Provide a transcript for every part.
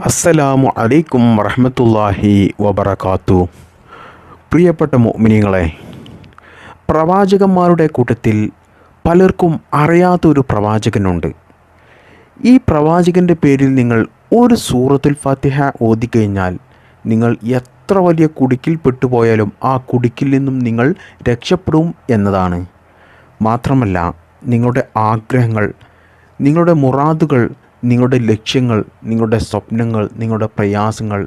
അസ്സലാമു അലൈക്കും വറഹ്മത്തുള്ളാഹി വബറകാത്തു. പ്രിയപ്പെട്ട മുഅ്മിനീങ്ങളെ, പ്രവാചകന്മാരുടെ കൂട്ടത്തിൽ പലർക്കും അറിയാത്തൊരു പ്രവാചകനുണ്ട്. ഈ പ്രവാചകൻ്റെ പേരിൽ നിങ്ങൾ ഒരു സൂറത്തുൽ ഫാത്തിഹ ഓതിക്കഴിഞ്ഞാൽ നിങ്ങൾ എത്ര വലിയ കുടുക്കിൽ പെട്ടുപോയാലും ആ കുടുക്കിൽ നിന്നും നിങ്ങൾ രക്ഷപ്പെടും എന്നതാണ്. മാത്രമല്ല, നിങ്ങളുടെ ആഗ്രഹങ്ങൾ, നിങ്ങളുടെ മുറാദുകൾ, നിങ്ങളുടെ ലക്ഷ്യങ്ങൾ, നിങ്ങളുടെ സ്വപ്നങ്ങൾ, നിങ്ങളുടെ പ്രയാസങ്ങൾ,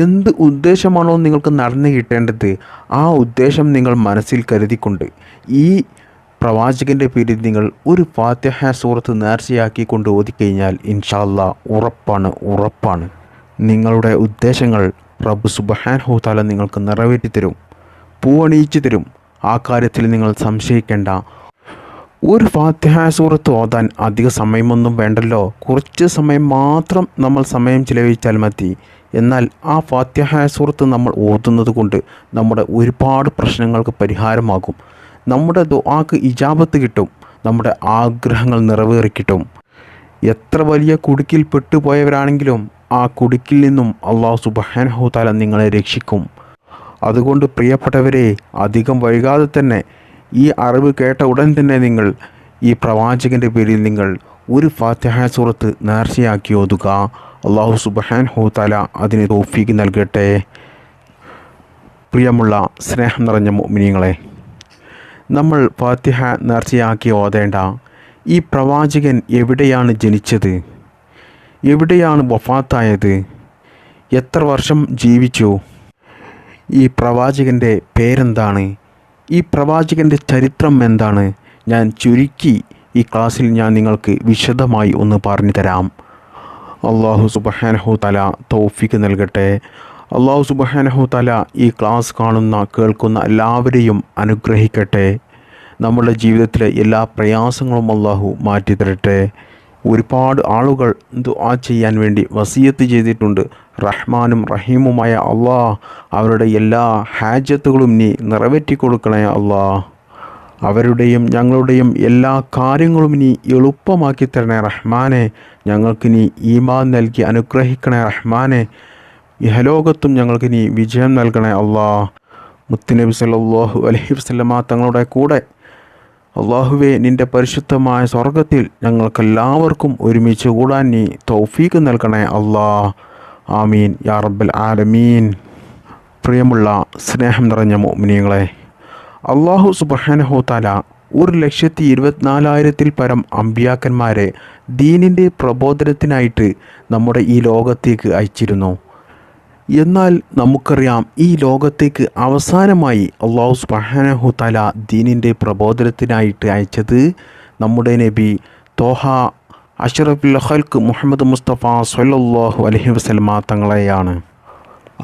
എന്ത് ഉദ്ദേശമാണോ നിങ്ങൾക്ക് നടന്നു കിട്ടേണ്ടത് ആ ഉദ്ദേശം നിങ്ങൾ മനസ്സിൽ കരുതിക്കൊണ്ട് ഈ പ്രവാചകൻ്റെ പേരിൽ നിങ്ങൾ ഒരു ഫാത്തിഹ സൂറത്ത് നേർച്ചയാക്കി കൊണ്ട് ഓതിക്കഴിഞ്ഞാൽ ഇൻഷാ അല്ലാഹ് ഉറപ്പാണ് നിങ്ങളുടെ ഉദ്ദേശങ്ങൾ റബ്ബ് സുബ്ഹാനഹു തആല നിങ്ങൾക്ക് നിറവേറ്റി തരും, പൂവണിയിച്ചു തരും. ആ കാര്യത്തിൽ നിങ്ങൾ സംശയിക്കേണ്ട. ഒരു ഫാത്തിഹ സൂറത്ത് ഓതാൻ അധിക സമയമൊന്നും വേണ്ടല്ലോ, കുറച്ച് സമയം മാത്രം നമ്മൾ സമയം ചിലവഴിച്ചാൽ മതി. എന്നാൽ ആ ഫാത്തിഹ സൂറത്ത് നമ്മൾ ഓതുന്നത് കൊണ്ട് നമ്മുടെ ഒരുപാട് പ്രശ്നങ്ങൾക്ക് പരിഹാരമാകും. നമ്മുടെ ദുആക്ക് ഇജാബത്ത് കിട്ടും, നമ്മുടെ ആഗ്രഹങ്ങൾ നിറവേറിക്കിട്ടും. എത്ര വലിയ കുടുക്കിൽ പെട്ടുപോയവരാണെങ്കിലും ആ കുടുക്കിൽ നിന്നും അല്ലാഹു സുബ്ഹാനഹു തആല നിങ്ങളെ രക്ഷിക്കും. അതുകൊണ്ട് പ്രിയപ്പെട്ടവരെ, അധികം വൈകാതെ തന്നെ ഈ അറിവ് കേട്ട ഉടൻ തന്നെ നിങ്ങൾ ഈ പ്രവാചകൻ്റെ പേരിൽ നിങ്ങൾ ഒരു ഫാത്തിഹ സൂറത്ത് നേർച്ചയാക്കി ഓതുക. അല്ലാഹു സുബ്ഹാനഹു തആല അതിന് തൗഫീഖ് നൽകട്ടെ. പ്രിയമുള്ള സ്നേഹം നിറഞ്ഞ മുഅ്മിനീങ്ങളെ, നമ്മൾ ഫാത്തിഹ നേർച്ചയാക്കി ഓതേണ്ട ഈ പ്രവാചകൻ എവിടെയാണ് ജനിച്ചത്, എവിടെയാണ് വഫാത്തായത്, എത്ര വർഷം ജീവിച്ചു, ഈ പ്രവാചകൻ്റെ പേരെന്താണ്, ഈ പ്രവാചകൻ്റെ ചരിത്രം എന്താണ്, ഞാൻ ചുരുക്കി ഈ ക്ലാസ്സിൽ ഞാൻ നിങ്ങൾക്ക് വിശദമായി ഒന്ന് പറഞ്ഞു തരാം. അല്ലാഹു സുബ്ഹാനഹു തആല തൗഫീഖ് നൽകട്ടെ. അല്ലാഹു സുബ്ഹാനഹു തആല ഈ ക്ലാസ് കാണുന്ന കേൾക്കുന്ന എല്ലാവരെയും അനുഗ്രഹിക്കട്ടെ. നമ്മുടെ ജീവിതത്തിലെ എല്ലാ പ്രയാസങ്ങളും അല്ലാഹു മാറ്റി തരട്ടെ. ഒരുപാട് ആളുകൾ ദുആ ചെയ്യാൻ വേണ്ടി വസിയത്ത് ചെയ്തിട്ടുണ്ട്. റഹ്മാനും റഹീമുമായ അല്ലാഹ് അവരുടെ എല്ലാ ഹാജത്തുകളും നീ നിറവേറ്റി കൊടുക്കണേ അല്ലാഹ്. അവരുടെയും ഞങ്ങളുടെയും എല്ലാ കാര്യങ്ങളും നീ എളുപ്പമാക്കി തരണേ റഹ്മാനെ. ഞങ്ങൾക്ക് നീ ഈമാൻ നൽകി അനുഗ്രഹിക്കണേ റഹ്മാനെ. ഇഹലോകത്തും ഞങ്ങൾക്ക് നീ വിജയം നൽകണേ അല്ലാഹ്. മുത്തുനബി സല്ലല്ലാഹു അലൈഹി വസല്ലമ തങ്ങളുടെ കൂടെ അല്ലാഹുവേ, നിൻ്റെ പരിശുദ്ധമായ സ്വർഗത്തിൽ ഞങ്ങൾക്കെല്ലാവർക്കും ഒരുമിച്ച് കൂടാൻ നീ തൗഫീഖ് നൽകണേ അല്ലാഹ്. ആമീൻ യാ റബ്ബൽ ആലമീൻ. പ്രിയമുള്ള സ്നേഹം നിറഞ്ഞ മുഅ്മിനീങ്ങളെ, അല്ലാഹു സുബ്ഹാനഹു തആല 1,24,000 പരം അമ്പിയാക്കന്മാരെ ദീനിൻ്റെ പ്രബോധനത്തിനായിട്ട് നമ്മുടെ ഈ ലോകത്തേക്ക് അയച്ചിരുന്നു. എന്നാൽ നമുക്കറിയാം, ഈ ലോകത്തേക്ക് അവസാനമായി അല്ലാഹു സുബ്ഹാനഹു തആല ദീനിൻ്റെ പ്രബോധനത്തിനായിട്ട് അയച്ചത് നമ്മുടെ നബി ത്വാഹ അഷ്റഫുൽ ഖൽഖ് മുഹമ്മദ് മുസ്തഫ സ്വല്ലല്ലാഹു അലൈഹി വസല്ലമ തങ്ങളെയാണ്.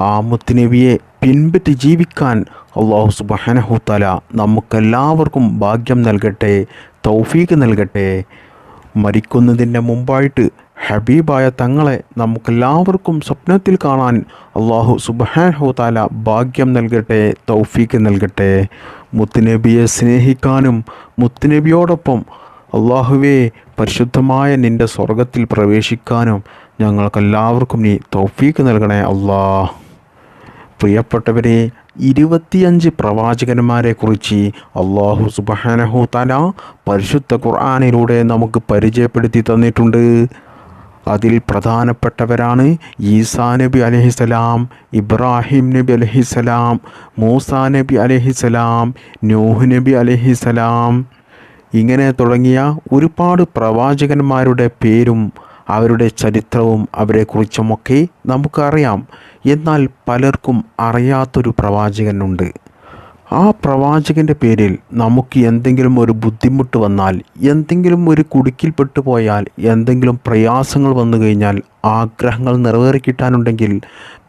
ആ മുത്തുനബിയെ പിൻപറ്റി ജീവിക്കാൻ അല്ലാഹു സുബ്ഹാനഹു തആല നമുക്കെല്ലാവർക്കും ഭാഗ്യം നൽകട്ടെ, തൗഫീഖ് നൽകട്ടെ. മരിക്കുന്നതിൻ്റെ മുമ്പായിട്ട് ഹബീബായ തങ്ങളെ നമുക്കെല്ലാവർക്കും സ്വപ്നത്തിൽ കാണാൻ അല്ലാഹു സുബ്ഹാനഹു തആല ഭാഗ്യം നൽകട്ടെ, തൗഫീഖ് നൽകട്ടെ. മുത്തുനബിയെ സ്നേഹിക്കാനും മുത്തുനബിയോടൊപ്പം അല്ലാഹുവേ പരിശുദ്ധമായ നിൻ്റെ സ്വർഗത്തിൽ പ്രവേശിക്കാനും ഞങ്ങൾക്കെല്ലാവർക്കും നീ തൗഫീഖ് നൽകണേ അല്ലാഹ്. പ്രിയപ്പെട്ടവരെ, 25 പ്രവാചകന്മാരെ കുറിച്ച് അല്ലാഹു സുബ്ഹാനഹു തആല പരിശുദ്ധ ഖുർആനിലൂടെ നമുക്ക് പരിചയപ്പെടുത്തി തന്നിട്ടുണ്ട്. അതിൽ പ്രധാനപ്പെട്ടവരാണ് ഈസാ നബി അലൈഹിസ്സലാം, ഇബ്രാഹിം നബി അലൈഹിസ്സലാം, മൂസാ നബി അലൈഹിസ്സലാം, നൂഹ് നബി അലൈഹിസ്സലാം. ഇങ്ങനെ തുടങ്ങിയ ഒരുപാട് പ്രവാചകന്മാരുടെ പേരും അവരുടെ ചരിത്രവും അവരെക്കുറിച്ചുമൊക്കെ നമുക്കറിയാം. എന്നാൽ പലർക്കും അറിയാത്തൊരു പ്രവാചകനുണ്ട്. ആ പ്രവാചകൻ്റെ പേരിൽ നമുക്ക് എന്തെങ്കിലും ഒരു ബുദ്ധിമുട്ട് വന്നാൽ, എന്തെങ്കിലും ഒരു കുടുക്കിൽപ്പെട്ടു പോയാൽ, എന്തെങ്കിലും പ്രയാസങ്ങൾ വന്നു കഴിഞ്ഞാൽ, ആഗ്രഹങ്ങൾ നിറവേറിക്കിട്ടാനുണ്ടെങ്കിൽ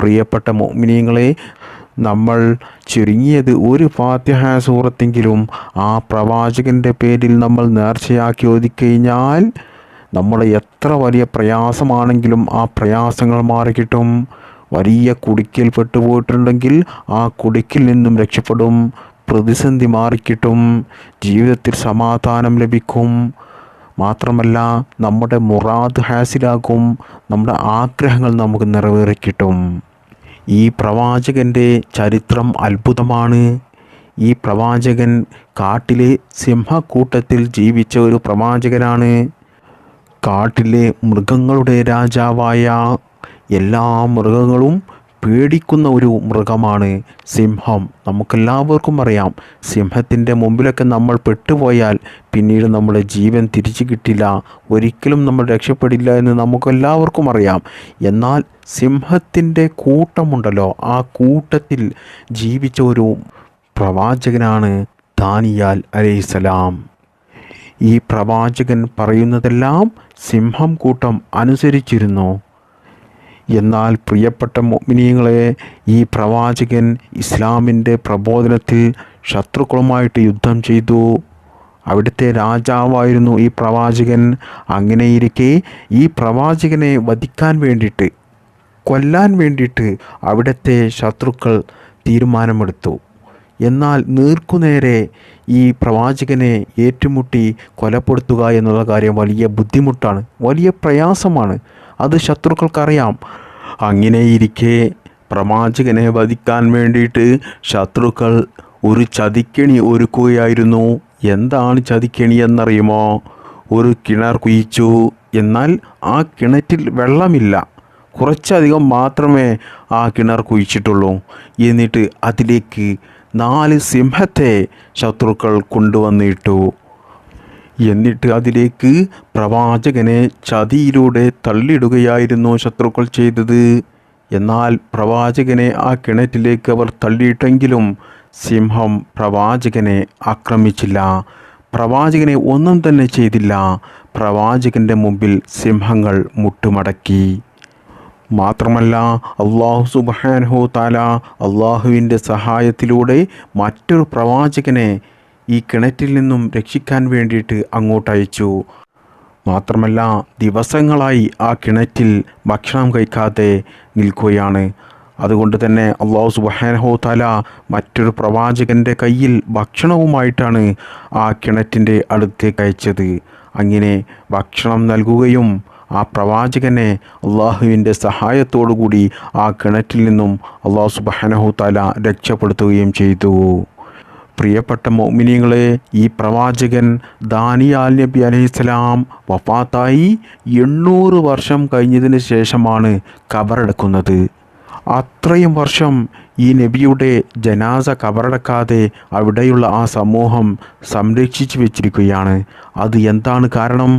പ്രിയപ്പെട്ട മുഅ്മിനീങ്ങളെ, നമ്മൾ ചുരുങ്ങിയത് ഒരു ഫാത്തിഹ സൂറത്തെങ്കിലും ആ പ്രവാചകൻ്റെ പേരിൽ നമ്മൾ നേർച്ചയാക്കി ഓതിക്കഴിഞ്ഞാൽ നമ്മുടെ എത്ര വലിയ പ്രയാസമാണെങ്കിലും ആ പ്രയാസങ്ങൾ മാറിക്കിട്ടും. വലിയ കുടുക്കിൽ പെട്ടുപോയിട്ടുണ്ടെങ്കിൽ ആ കുടുക്കിൽ നിന്നും രക്ഷപ്പെടും, പ്രതിസന്ധി മാറിക്കിട്ടും, ജീവിതത്തിൽ സമാധാനം ലഭിക്കും. മാത്രമല്ല നമ്മുടെ മുറാദ് ഹാസിലാകും, നമ്മുടെ ആഗ്രഹങ്ങൾ നമുക്ക് നിറവേറിക്കിട്ടും. ഈ പ്രവാചകൻ്റെ ചരിത്രം അത്ഭുതമാണ്. ഈ പ്രവാചകൻ കാട്ടിലെ സിംഹക്കൂട്ടത്തിൽ ജീവിച്ച ഒരു പ്രവാചകനാണ്. കാട്ടിലെ മൃഗങ്ങളുടെ രാജാവായ എല്ലാ മൃഗങ്ങളും പേടിക്കുന്ന ഒരു മൃഗമാണ് സിംഹം. നമുക്കെല്ലാവർക്കും അറിയാം, സിംഹത്തിൻ്റെ മുമ്പിലൊക്കെ നമ്മൾ പെട്ടുപോയാൽ പിന്നീട് നമ്മുടെ ജീവൻ തിരിച്ചു കിട്ടില്ല, ഒരിക്കലും നമ്മൾ രക്ഷപ്പെടില്ല എന്ന് നമുക്കെല്ലാവർക്കും അറിയാം. എന്നാൽ സിംഹത്തിൻ്റെ കൂട്ടമുണ്ടല്ലോ, ആ കൂട്ടത്തിൽ ജീവിച്ച ഒരു പ്രവാചകനാണ് ദാനിയേൽ അലൈഹിസ്സലാം. ഈ പ്രവാചകൻ പറയുന്നതെല്ലാം സിംഹം കൂട്ടം അനുസരിച്ചിരുന്നു. എന്നാൽ പ്രിയപ്പെട്ട മുഅ്മിനീങ്ങളെ, ഈ പ്രവാചകൻ ഇസ്ലാമിൻ്റെ പ്രബോധനത്തിൽ ശത്രുക്കളുമായിട്ട് യുദ്ധം ചെയ്തു. അവിടുത്തെ രാജാവായിരുന്നു ഈ പ്രവാചകൻ. അങ്ങനെയിരിക്കെ ഈ പ്രവാചകനെ വധിക്കാൻ വേണ്ടിയിട്ട്, കൊല്ലാൻ വേണ്ടിയിട്ട് അവിടുത്തെ ശത്രുക്കൾ തീരുമാനമെടുത്തു. എന്നാൽ നേർക്കുനേരെ ഈ പ്രവാചകനെ ഏറ്റുമുട്ടി കൊലപ്പെടുത്തുക എന്നുള്ള കാര്യം വലിയ ബുദ്ധിമുട്ടാണ്, വലിയ പ്രയാസമാണ്. അത് ശത്രുക്കൾക്കറിയാം. അങ്ങനെയിരിക്കെ പ്രവാചകനെ വധിക്കാൻ വേണ്ടിയിട്ട് ശത്രുക്കൾ ഒരു ചതിക്കെണി ഒരുക്കുകയായിരുന്നു. എന്താണ് ചതിക്കെണി എന്നറിയുമോ? ഒരു കിണർ കുഴിച്ചു. എന്നാൽ ആ കിണറ്റിൽ വെള്ളമില്ല, കുറച്ചധികം മാത്രമേ ആ കിണർ കുഴിച്ചിട്ടുള്ളൂ. എന്നിട്ട് അതിലേക്ക് 4 സിംഹത്തെ ശത്രുക്കൾ കൊണ്ടുവന്നിട്ടു. എന്നിട്ട് അതിലേക്ക് പ്രവാചകനെ ചതിയിലൂടെ തള്ളിയിടുകയായിരുന്നു ശത്രുക്കൾ ചെയ്തത്. എന്നാൽ പ്രവാചകനെ ആ കിണറ്റിലേക്ക് അവർ തള്ളിയിട്ടെങ്കിലും സിംഹം പ്രവാചകനെ ആക്രമിച്ചില്ല, പ്രവാചകനെ ഒന്നും തന്നെ ചെയ്തില്ല. പ്രവാചകൻ്റെ മുമ്പിൽ സിംഹങ്ങൾ മുട്ടുമടക്കി. മാത്രമല്ല അല്ലാഹു സുബ്ഹാനഹു തആല അള്ളാഹുവിൻ്റെ സഹായത്തിലൂടെ മറ്റൊരു പ്രവാചകനെ ഈ കിണറ്റിൽ നിന്നും രക്ഷിക്കാൻ വേണ്ടിയിട്ട് അങ്ങോട്ടയച്ചു. മാത്രമല്ല ദിവസങ്ങളായി ആ കിണറ്റിൽ ഭക്ഷണം കഴിക്കാതെ നിൽക്കുകയാണ്. അതുകൊണ്ട് തന്നെ അല്ലാഹു സുബ്ഹാനഹു തആല മറ്റൊരു പ്രവാചകൻ്റെ കയ്യിൽ ഭക്ഷണവുമായിട്ടാണ് ആ കിണറ്റിൻ്റെ അടുത്തേക്ക് അയച്ചത്. അങ്ങനെ ഭക്ഷണം നൽകുകയും ആ പ്രവാചകനെ അള്ളാഹുവിൻ്റെ സഹായത്തോടുകൂടി ആ കിണറ്റിൽ നിന്നും അല്ലാഹു സുബ്ഹാനഹു തആല രക്ഷപ്പെടുത്തുകയും ചെയ്തു. പ്രിയപ്പെട്ട മുഅ്മിനീങ്ങളെ, ഈ പ്രവാചകൻ ദാനിയേൽ നബി അലൈഹിസ്സലാം വഫാത്തായി 800 വർഷം കഴിഞ്ഞതിന് ശേഷമാണ് ഖബറടക്കുന്നത്. അത്രയും വർഷം ഈ നബിയുടെ ജനാസ ഖബറടക്കാതെ അവിടെയുള്ള ആ സമൂഹം സംരക്ഷിച്ചു വെച്ചിരിക്കുകയാണ്. അത് എന്താണ് കാരണം?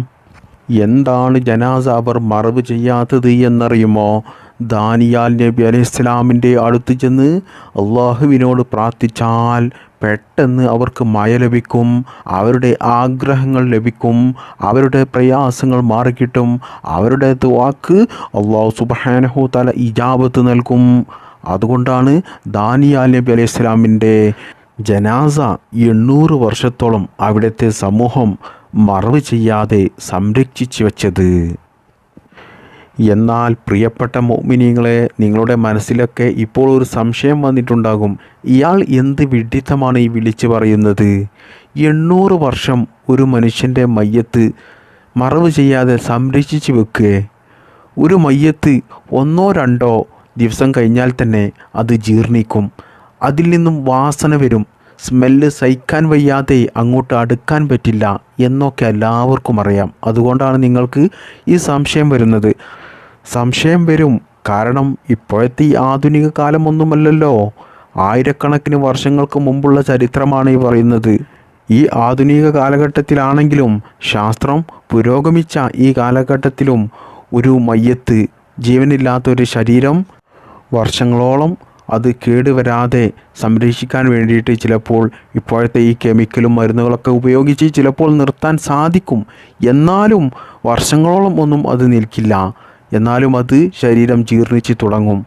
എന്താണ് ജനാസ അവർ മറവ് ചെയ്യാത്തത് എന്നറിയുമോ? ദാനിയേൽ നബി അലൈഹിസ്സലാമിൻ്റെ അടുത്ത് ചെന്ന് അള്ളാഹുവിനോട് പ്രാർത്ഥിച്ചാൽ പെട്ടെന്ന് അവർക്ക് മഴ ലഭിക്കും, അവരുടെ ആഗ്രഹങ്ങൾ ലഭിക്കും, അവരുടെ പ്രയാസങ്ങൾ മാറിക്കിട്ടും, അവരുടെ ദുആക്ക് അല്ലാഹു സുബ്ഹാനഹു തആല ഇജാബത്ത് നൽകും. അതുകൊണ്ടാണ് ദാനിയേൽ നബി അലൈഹിസ്സലാമിൻ്റെ ജനാസ 800 വർഷത്തോളം അവിടുത്തെ സമൂഹം മറവ് ചെയ്യാതെ സംരക്ഷിച്ചു വച്ചത്. എന്നാൽ പ്രിയപ്പെട്ട മുഅ്മിനീങ്ങളെ, നിങ്ങളുടെ മനസ്സിലൊക്കെ ഇപ്പോൾ ഒരു സംശയം വന്നിട്ടുണ്ടാകും, ഇയാൾ എന്ത് വിഡ്ഢിത്തമാണ് ഈ വിളിച്ചു പറയുന്നത്? 800 വർഷം ഒരു മനുഷ്യൻ്റെ മയ്യത്ത് മറവ് ചെയ്യാതെ സംരക്ഷിച്ച് വെക്കുകയെ? ഒരു മയ്യത്ത് 1-2 ദിവസം കഴിഞ്ഞാൽ തന്നെ അത് ജീർണിക്കും, അതിൽ നിന്നും വാസന വരും, സ്മെല്ല് സഹിക്കാൻ വയ്യാതെ അങ്ങോട്ട് അടുക്കാൻ പറ്റില്ല എന്നൊക്കെ എല്ലാവർക്കും അറിയാം. അതുകൊണ്ടാണ് നിങ്ങൾക്ക് ഈ സംശയം വരുന്നത്. സംശയം വരും, കാരണം ഇപ്പോഴത്തെ ഈ ആധുനിക കാലമൊന്നുമല്ലല്ലോ, ആയിരക്കണക്കിന് വർഷങ്ങൾക്ക് മുമ്പുള്ള ചരിത്രമാണ് ഈ പറയുന്നത്. ഈ ആധുനിക കാലഘട്ടത്തിലാണെങ്കിലും ശാസ്ത്രം പുരോഗമിച്ച ഈ കാലഘട്ടത്തിലും ഒരു മയ്യത്ത്, ജീവനില്ലാത്തൊരു ശരീരം വർഷങ്ങളോളം അത് കേടുവരാതെ സംരക്ഷിക്കാൻ വേണ്ടിയിട്ട് ചിലപ്പോൾ ഇപ്പോഴത്തെ ഈ കെമിക്കലും മരുന്നുകളൊക്കെ ഉപയോഗിച്ച് ചിലപ്പോൾ നിർത്താൻ സാധിക്കും. എന്നാലും വർഷങ്ങളോളം ഒന്നും അത് നിൽക്കില്ല. എന്നാലും അത് ശരീരം ജീർണിച്ച് തുടങ്ങും.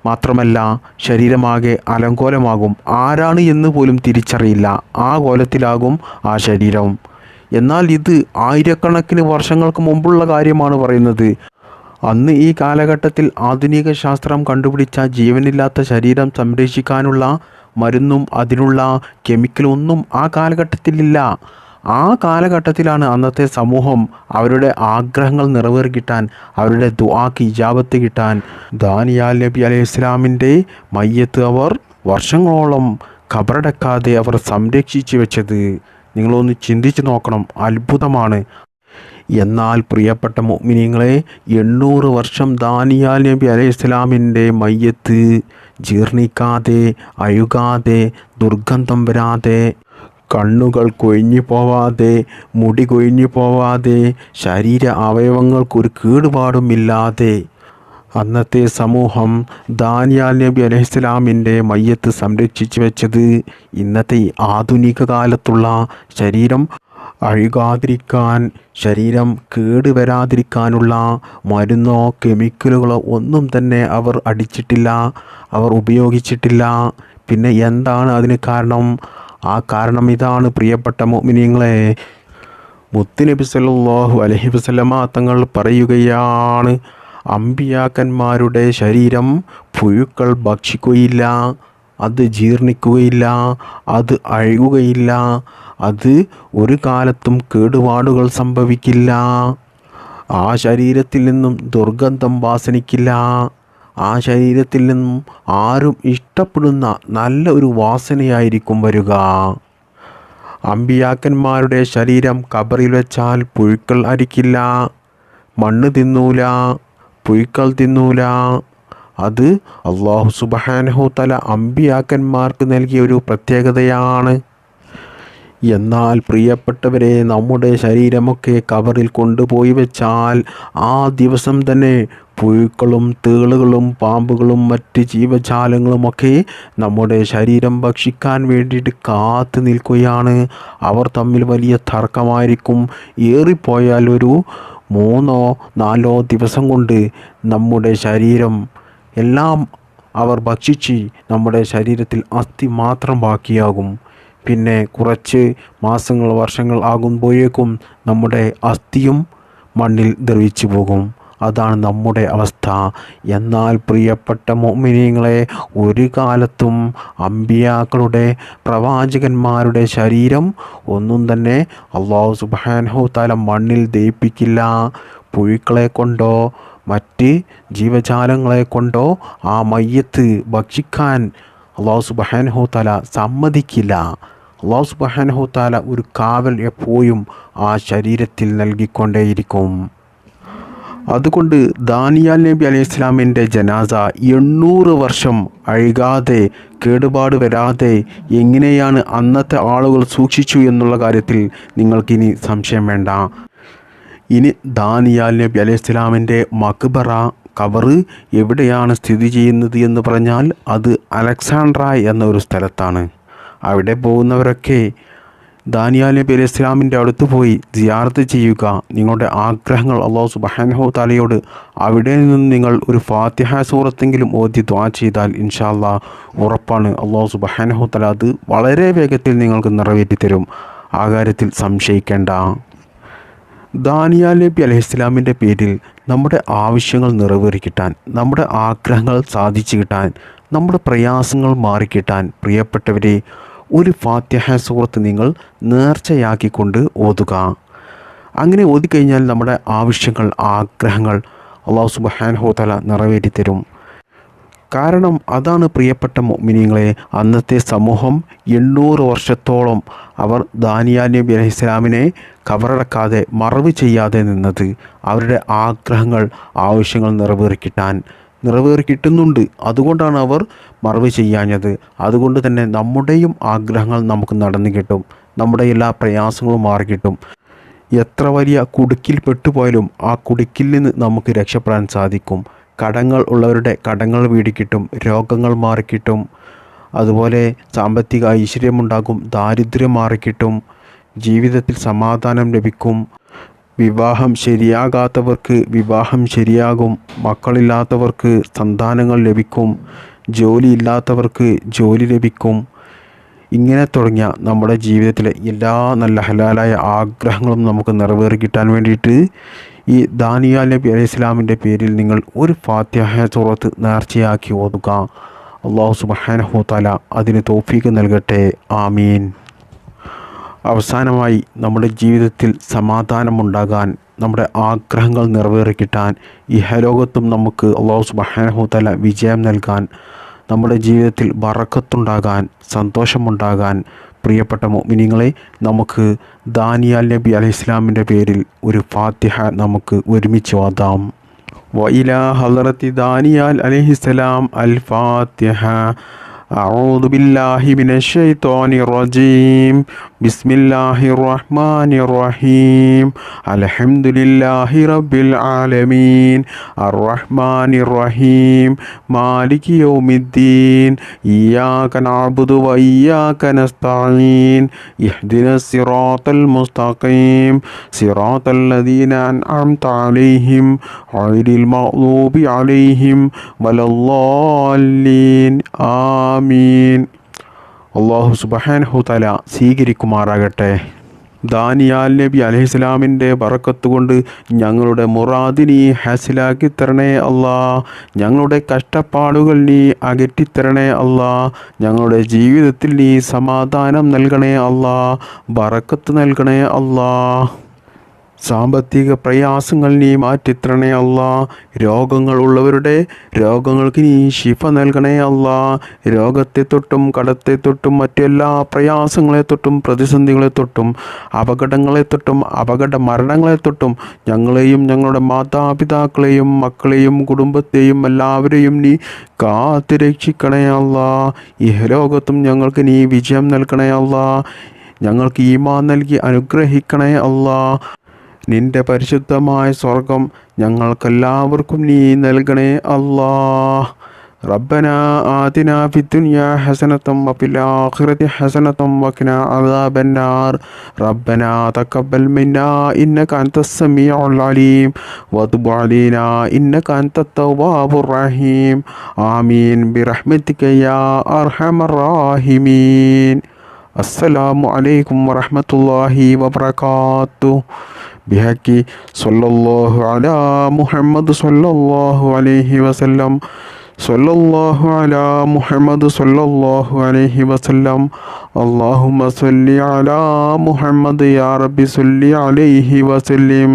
മാത്രമല്ല ശരീരമാകെ അലങ്കോലമാകും, ആരാണ് എന്ന് പോലും തിരിച്ചറിയില്ല, ആ കോലത്തിലാകും ആ ശരീരം. എന്നാൽ ഇത് ആയിരക്കണക്കിന് വർഷങ്ങൾക്ക് മുമ്പുള്ള കാര്യമാണ് പറയുന്നത്. അന്ന് ഈ കാലഘട്ടത്തിൽ ആധുനിക ശാസ്ത്രം കണ്ടുപിടിച്ച ജീവനില്ലാത്ത ശരീരം സംരക്ഷിക്കാനുള്ള മരുന്നും അതിനുള്ള കെമിക്കലൊന്നും ആ കാലഘട്ടത്തിലില്ല. ആ കാലഘട്ടത്തിലാണ് അന്നത്തെ സമൂഹം അവരുടെ ആഗ്രഹങ്ങൾ നിറവേറിക്കിട്ടാൻ, അവരുടെ ദുആക്ക് ഇജാബത്ത് കിട്ടാൻ ദാനിയാൽ നബി അലൈഹി ഇസ്ലാമിൻ്റെ മയ്യത്ത് അവർ വർഷങ്ങളോളം ഖബറടക്കാതെ അവർ സംരക്ഷിച്ചു വെച്ചത്. നിങ്ങളൊന്ന് ചിന്തിച്ചു നോക്കണം, അത്ഭുതമാണ്. എന്നാൽ പ്രിയപ്പെട്ട മുഅ്മിനീങ്ങളെ, 800 വർഷം ദാനിയാൽ നബി അലൈഹി ഇസ്ലാമിൻ്റെ മയ്യത്ത് ജീർണിക്കാതെ, അഴുകാതെ, ദുർഗന്ധം വരാതെ, കണ്ണുകൾ കൊഴിഞ്ഞു പോവാതെ, മുടി കൊഴിഞ്ഞു പോവാതെ, ശരീര അവയവങ്ങൾക്കൊരു കേടുപാടുമില്ലാതെ അന്നത്തെ സമൂഹം ദാനിയാൽ നബി അലൈഹിസ്സലാമിൻ്റെ മയ്യത്ത് സംരക്ഷിച്ചു വെച്ചത് ഇന്നത്തെ ഈ ആധുനിക കാലത്തുള്ള ശരീരം അഴുകാതിരിക്കാൻ, ശരീരം കേടുവരാതിരിക്കാനുള്ള മരുന്നോ കെമിക്കലുകളോ ഒന്നും തന്നെ അവർ അടിച്ചിട്ടില്ല, അവർ ഉപയോഗിച്ചിട്ടില്ല. പിന്നെ എന്താണ് അതിന് കാരണം? ആ കാരണം ഇതാണ് പ്രിയപ്പെട്ട മുഅ്മിനീങ്ങളെ. മുത്തുനബി സല്ലല്ലാഹു അലൈഹി വസല്ലമ തങ്ങൾ പറയുകയാണ്, അമ്പിയാക്കന്മാരുടെ ശരീരം പുഴുക്കൾ ഭക്ഷിക്കുകയില്ല, അത് ജീർണിക്കുകയില്ല, അത് അഴുകുകയില്ല, അത് ഒരു കാലത്തും കേടുപാടുകൾ സംഭവിക്കില്ല. ആ ശരീരത്തിൽ നിന്നും ദുർഗന്ധം വാസനിക്കില്ല. ആ ശരീരത്തിൽ നിന്നും ആരും ഇഷ്ടപ്പെടുന്ന നല്ല ഒരു വാസനയായിരിക്കും വരിക. അമ്പിയാക്കന്മാരുടെ ശരീരം ഖബറിൽ വെച്ചാൽ പുഴുക്കൾ അരിക്കില്ല, മണ്ണ് തിന്നൂല, പുഴുക്കൾ തിന്നൂല. അത് അല്ലാഹു സുബ്ഹാനഹു തആല അമ്പിയാക്കന്മാർക്ക് നൽകിയ ഒരു പ്രത്യേകതയാണ്. എന്നാൽ പ്രിയപ്പെട്ടവരെ, നമ്മുടെ ശരീരമൊക്കെ ഖബറിൽ കൊണ്ടുപോയി വെച്ചാൽ ആ ദിവസം തന്നെ പുഴുക്കളും തേളുകളും പാമ്പുകളും മറ്റ് ജീവജാലങ്ങളുമൊക്കെ നമ്മുടെ ശരീരം ഭക്ഷിക്കാൻ വേണ്ടിയിട്ട് കാത്തു നിൽക്കുകയാണ്. അവർ തമ്മിൽ വലിയ തർക്കമായിരിക്കും. ഏറിപ്പോയാൽ ഒരു 3-4 ദിവസം കൊണ്ട് നമ്മുടെ ശരീരം എല്ലാം അവർ ഭക്ഷിച്ച് നമ്മുടെ ശരീരത്തിൽ അസ്ഥി മാത്രം ബാക്കിയാകും. പിന്നെ കുറച്ച് മാസങ്ങൾ വർഷങ്ങൾ ആകുമ്പോഴേക്കും നമ്മുടെ അസ്ഥിയും മണ്ണിൽ ദ്രവിച്ചു പോകും. അതാണ് നമ്മുടെ അവസ്ഥ. എന്നാൽ പ്രിയപ്പെട്ട മുഅ്മിനീങ്ങളെ, ഒരു കാലത്തും അമ്പിയാക്കളുടെ പ്രവാചകന്മാരുടെ ശരീരം ഒന്നും തന്നെ അല്ലാഹു സുബ്ഹാനഹു തആല മണ്ണിൽ ദയിപ്പിക്കില്ല. പുഴുക്കളെ കൊണ്ടോ മറ്റ് ജീവജാലങ്ങളെ കൊണ്ടോ ആ മയ്യത്ത് ഭക്ഷിക്കാൻ അല്ലാഹു സുബ്ഹാനഹു തആല സമ്മതിക്കില്ല. അല്ലാഹു സുബ്ഹാനഹു തആല ഒരു കാവൽ എപ്പോഴും ആ ശരീരത്തിൽ നൽകിക്കൊണ്ടേയിരിക്കും. അതുകൊണ്ട് ദാനിയാൽ നബി അലൈഹി ഇസ്ലാമിൻ്റെ ജനാസ 800 വർഷം അഴുകാതെ കേടുപാട് വരാതെ എങ്ങനെയാണ് അന്നത്തെ ആളുകൾ സൂക്ഷിച്ചു എന്നുള്ള കാര്യത്തിൽ നിങ്ങൾക്കിനി സംശയം വേണ്ട. ഇനി ദാനിയാൽ നബി അലൈഹി ഇസ്ലാമിൻ്റെ മഖ്ബറ ഖബറ് എവിടെയാണ് സ്ഥിതി ചെയ്യുന്നത് എന്ന് പറഞ്ഞാൽ അത് അലക്സാണ്ട്ര എന്ന ഒരു സ്ഥലത്താണ്. അവിടെ പോകുന്നവരൊക്കെ ദാനിയാൽ നബി അലൈഹി ഇസ്ലാമിൻ്റെ അടുത്ത് പോയി സിയാറത്ത് ചെയ്യുക. നിങ്ങളുടെ ആഗ്രഹങ്ങൾ അല്ലാഹു സുബ്ഹാനഹു തആലയോട് അവിടെ നിന്ന് നിങ്ങൾ ഒരു ഫാത്തിഹ സൂറത്തെങ്കിലും ഓതി ദുആ ചെയ്താൽ ഇൻഷാ അല്ലാഹ് ഉറപ്പാണ് അല്ലാഹു സുബ്ഹാനഹു തആല അത് വളരെ വേഗത്തിൽ നിങ്ങൾക്ക് നിറവേറ്റി തരും. ആ കാര്യത്തിൽ സംശയിക്കേണ്ട. ദാനിയാൽ നബി അലൈഹി ഇസ്ലാമിൻ്റെ പേരിൽ നമ്മുടെ ആവശ്യങ്ങൾ നിറവേറിക്കിട്ടാൻ, നമ്മുടെ ആഗ്രഹങ്ങൾ സാധിച്ചു കിട്ടാൻ, നമ്മുടെ പ്രയാസങ്ങൾ മാറിക്കിട്ടാൻ പ്രിയപ്പെട്ടവരെ ഒരു ഫാത്തിഹ സൂറത്ത് നിങ്ങൾ നേർച്ചയാക്കിക്കൊണ്ട് ഓതുക. അങ്ങനെ ഓതിക്കഴിഞ്ഞാൽ നമ്മുടെ ആവശ്യങ്ങൾ, ആഗ്രഹങ്ങൾ അല്ലാഹു സുബ്ഹാനഹു തആല നിറവേറ്റി തരും. കാരണം അതാണ് പ്രിയപ്പെട്ട മുഅ്മിനീങ്ങളെ, അന്നത്തെ സമൂഹം 800 വർഷത്തോളം അവർ ദാനിയാൽ നബി അലൈഹി ഇസ്ലാമിനെ ഖബറടക്കാതെ മറവ് ചെയ്യാതെ നിന്നത് അവരുടെ ആഗ്രഹങ്ങൾ, ആവശ്യങ്ങൾ നിറവേറി കിട്ടുന്നുണ്ട്. അതുകൊണ്ടാണ് അവർ മറവ് ചെയ്യാഞ്ഞത്. അതുകൊണ്ട് തന്നെ നമ്മുടെയും ആഗ്രഹങ്ങൾ നമുക്ക് നടന്നു കിട്ടും, നമ്മുടെ എല്ലാ പ്രയാസങ്ങളും മാറിക്കിട്ടും. എത്ര വലിയ കുടുക്കിൽ പെട്ടുപോയാലും ആ കുടുക്കിൽ നിന്ന് നമുക്ക് രക്ഷപ്പെടാൻ സാധിക്കും. കടങ്ങൾ ഉള്ളവരുടെ കടങ്ങൾ വീടിക്കിട്ടും, രോഗങ്ങൾ മാറിക്കിട്ടും, അതുപോലെ സാമ്പത്തിക ഐശ്വര്യമുണ്ടാകും, ദാരിദ്ര്യം മാറിക്കിട്ടും, ജീവിതത്തിൽ സമാധാനം ലഭിക്കും. വിവാഹം ശരിയാകാത്തവർക്ക് വിവാഹം ശരിയാകും, മക്കളില്ലാത്തവർക്ക് സന്താനങ്ങൾ ലഭിക്കും, ജോലിയില്ലാത്തവർക്ക് ജോലി ലഭിക്കും. ഇങ്ങനെ തുടങ്ങിയ നമ്മുടെ ജീവിതത്തിലെ എല്ലാ നല്ല ഹലാലായ ആഗ്രഹങ്ങളും നമുക്ക് നിറവേറി കിട്ടാൻ വേണ്ടിയിട്ട് ഈ ദാനിയാൽ നബി അലൈഹി ഇസ്ലാമിൻ്റെ പേരിൽ നിങ്ങൾ ഒരു ഫാത്തിഹ സൂറത്ത് നേർച്ചയാക്കി ഓതുക. അല്ലാഹു സുബ്ഹാനഹു തആല അതിന് തൗഫീഖ് നൽകട്ടെ. ആമീൻ. അവസാനമായി നമ്മുടെ ജീവിതത്തിൽ സമാധാനമുണ്ടാകാൻ, നമ്മുടെ ആഗ്രഹങ്ങൾ നിറവേറിക്കിട്ടാൻ, ഇഹലോകത്തും നമുക്ക് അല്ലാഹു സുബ്ഹാനഹു തആല വിജയം നൽകാൻ, നമ്മുടെ ജീവിതത്തിൽ ബറക്കത്തുണ്ടാകാൻ, സന്തോഷമുണ്ടാകാൻ, പ്രിയപ്പെട്ട മുഅ്മിനീങ്ങളെ, നമുക്ക് ദാനിയാൽ നബി അലൈഹിസ്സലാമിൻ്റെ പേരിൽ ഒരു ഫാത്തിഹ നമുക്ക് ഒരുമിച്ച് ഓതാം. വഇലാ ഹളറത്തി ദാനിയാൽ അലൈഹിസ്സലാം അൽ ഫാത്തിഹ. أعوذ بالله من الشيطان الرجيم. بسم الله الرحمن الرحيم. الحمد لله رب العالمين الرحمن الرحيم مالك يوم الدين إياك نعبد وإياك نستعين اهدنا الصراط المستقيم صراط الذين أنعمت عليهم غير المغضوب عليهم ولا الضالين ആമീൻ. അല്ലാഹു സുബ്ഹാനഹു തആല സ്വീകരിക്കുമാറാകട്ടെ. ദാനിയാൽ നബി അലൈഹിസ്സലാമിൻ്റെ ബറക്കത്ത് കൊണ്ട് ഞങ്ങളുടെ മുറാദ് നീ ഹാസിലാക്കി തരണേ അല്ലാ. ഞങ്ങളുടെ കഷ്ടപ്പാടുകൾ നീ അകറ്റിത്തരണേ അല്ലാ. ഞങ്ങളുടെ ജീവിതത്തിൽ നീ സമാധാനം നൽകണേ അല്ലാ. ബറക്കത്ത് നൽകണേ അല്ലാ. സാമ്പത്തിക പ്രയാസങ്ങൾ നീ മാറ്റിത്തരണേ അല്ലാ. രോഗങ്ങൾ ഉള്ളവരുടെ രോഗങ്ങൾക്ക് നീ ശിഫ നൽകണേ അല്ലാ. രോഗത്തെ തൊട്ടും കടത്തെ തൊട്ടും മറ്റെല്ലാ പ്രയാസങ്ങളെ തൊട്ടും പ്രതിസന്ധികളെ തൊട്ടും അപകടങ്ങളെ തൊട്ടും അപകട മരണങ്ങളെ തൊട്ടും ഞങ്ങളെയും ഞങ്ങളുടെ മാതാപിതാക്കളെയും മക്കളെയും കുടുംബത്തെയും എല്ലാവരെയും നീ കാത്ത് രക്ഷിക്കണേ അല്ലാ. ഇഹലോകത്തും ഞങ്ങൾക്ക് നീ വിജയം നൽകണേ അല്ലാ. ഞങ്ങൾക്ക് ഈമാൻ നൽകി അനുഗ്രഹിക്കണേ അല്ലാ. നിന്റെ പരിശുദ്ധമായ സ്വർഗം ഞങ്ങൾക്കെല്ലാവർക്കും നീ നൽകണേ അല്ലാ. റബ്ബനാ ആതിനാ ഫിദ്ദുനിയാ ഹസനതം വഫിൽ ആഖിറതി ഹസനതം വഖിനാ അദാബന്നാർ. റബ്ബനാ തഖബ്ബൽ മിന്നാ ഇന്നക അൻതസ് സമീഉൽ അലീം വതുബ് അലൈനാ ഇന്നക അൻതത് തവ്വാബുർ റഹീം. ആമീൻ ബിറഹ്മതിക യാ അർഹമർ റഹീമീൻ. അസ്സലാമു അലൈക്കും വറഹ്മത്തുള്ളാഹി വബറകാതുഹു. ബിഹഖി സ്വല്ലല്ലാഹു അലാ മുഹമ്മദ് സ്വല്ലല്ലാഹു അലൈഹി വസല്ലം. സ്വല്ലല്ലാഹു അലാ മുഹമ്മദ് സ്വല്ലല്ലാഹു അലൈഹി വസല്ലം. അല്ലാഹുമ്മ സ്വല്ലി അലാ മുഹമ്മദ് യാ റബ്ബി സ്വല്ലി അലൈഹി വസല്ലം.